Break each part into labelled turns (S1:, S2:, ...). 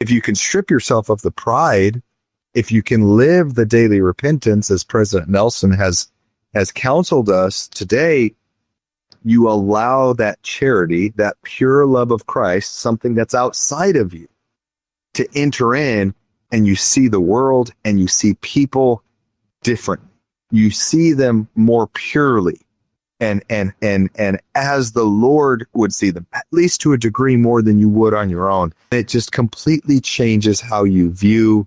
S1: if you can strip yourself of the pride, if you can live the daily repentance, as President Nelson has counseled us today, you allow that charity, that pure love of Christ, something that's outside of you, to enter in, and you see the world and you see people different. You see them more purely and as the Lord would see them, at least to a degree more than you would on your own. It just completely changes how you view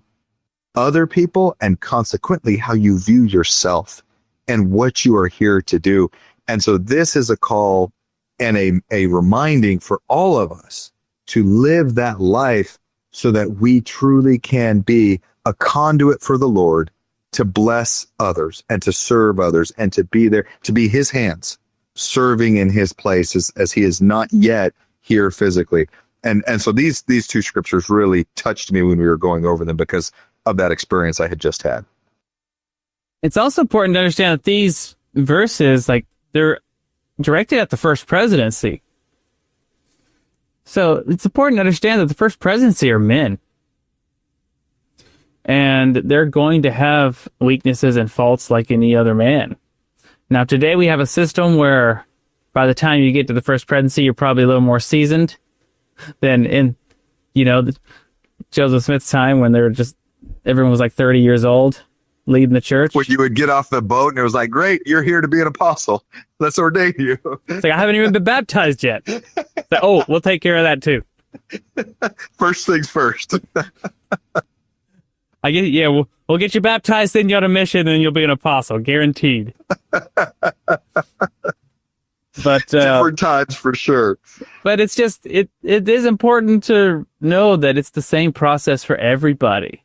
S1: other people and consequently how you view yourself and what you are here to do. And so this is a call and a reminding for all of us to live that life so that we truly can be a conduit for the Lord to bless others and to serve others and to be there, to be his hands serving in his place as he is not yet here physically. And so these two scriptures really touched me when we were going over them because of that experience I had just had.
S2: It's also important to understand that these verses, like, they're directed at the first presidency. So it's important to understand that the first presidency are men. And they're going to have weaknesses and faults like any other man. Now, today we have a system where by the time you get to the first presidency, you're probably a little more seasoned than in, Joseph Smith's time when everyone was like 30 years old. Leading the church.
S1: When you would get off the boat and it was like, great, you're here to be an apostle. Let's ordain you.
S2: It's like, I haven't even been baptized yet. It's like, we'll take care of that too.
S1: First things first.
S2: We'll get you baptized, send you on a mission, and you'll be an apostle, guaranteed. But
S1: different times for sure.
S2: But it's just, it is important to know that it's the same process for everybody.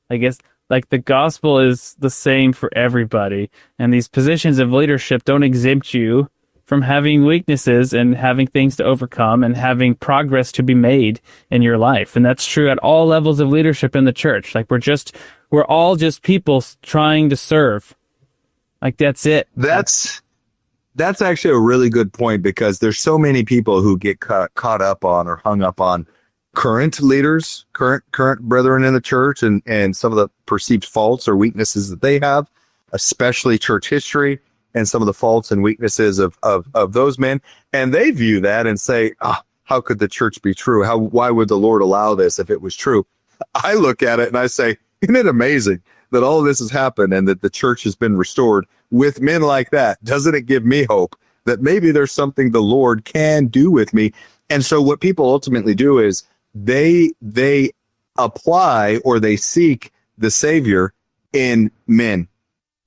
S2: I guess, like, the gospel is the same for everybody, and these positions of leadership don't exempt you from having weaknesses and having things to overcome and having progress to be made in your life. And that's true at all levels of leadership in the church. Like, we're all just people trying to serve. Like, that's it. That's
S1: actually a really good point, because there's so many people who get caught up on or hung up on current leaders, current brethren in the church, and some of the perceived faults or weaknesses that they have, especially church history and some of the faults and weaknesses of those men. And they view that and say, how could the church be true? Why would the Lord allow this if it was true? I look at it and I say, isn't it amazing that all of this has happened and that the church has been restored with men like that? Doesn't it give me hope that maybe there's something the Lord can do with me? And so what people ultimately do is they apply or they seek the Savior in men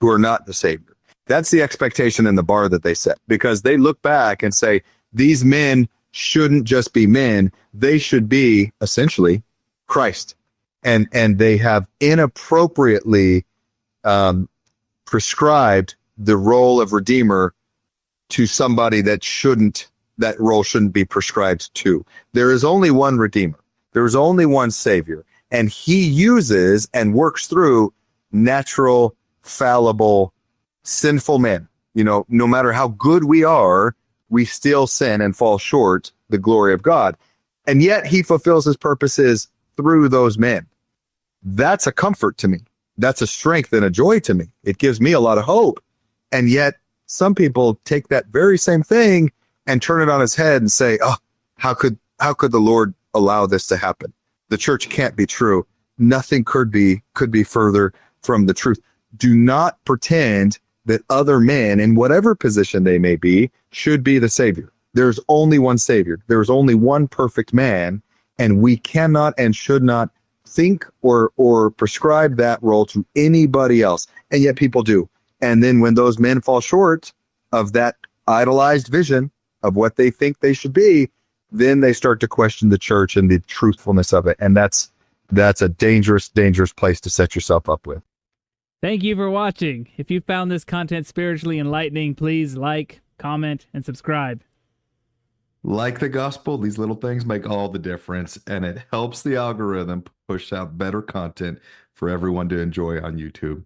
S1: who are not the Savior. That's the expectation and the bar that they set, because they look back and say, these men shouldn't just be men. They should be essentially Christ. And they have inappropriately prescribed the role of Redeemer to somebody that role shouldn't be prescribed to. There is only one Redeemer. There is only one Savior. And he uses and works through natural, fallible, sinful men. No matter how good we are, we still sin and fall short the glory of God. And yet he fulfills his purposes through those men. That's a comfort to me. That's a strength and a joy to me. It gives me a lot of hope. And yet some people take that very same thing and turn it on its head and say, how could the Lord allow this to happen? The church can't be true. Nothing could be further from the truth. Do not pretend that other men, in whatever position they may be, should be the Savior. There's only one Savior. There's only one perfect man, and we cannot and should not think or prescribe that role to anybody else. And yet people do. And then when those men fall short of that idolized vision of what they think they should be, then they start to question the church and the truthfulness of it. And that's a dangerous, dangerous place to set yourself up with.
S2: Thank you for watching. If you found this content spiritually enlightening, please like, comment, and subscribe.
S3: Like the gospel, these little things make all the difference, and it helps the algorithm push out better content for everyone to enjoy on YouTube.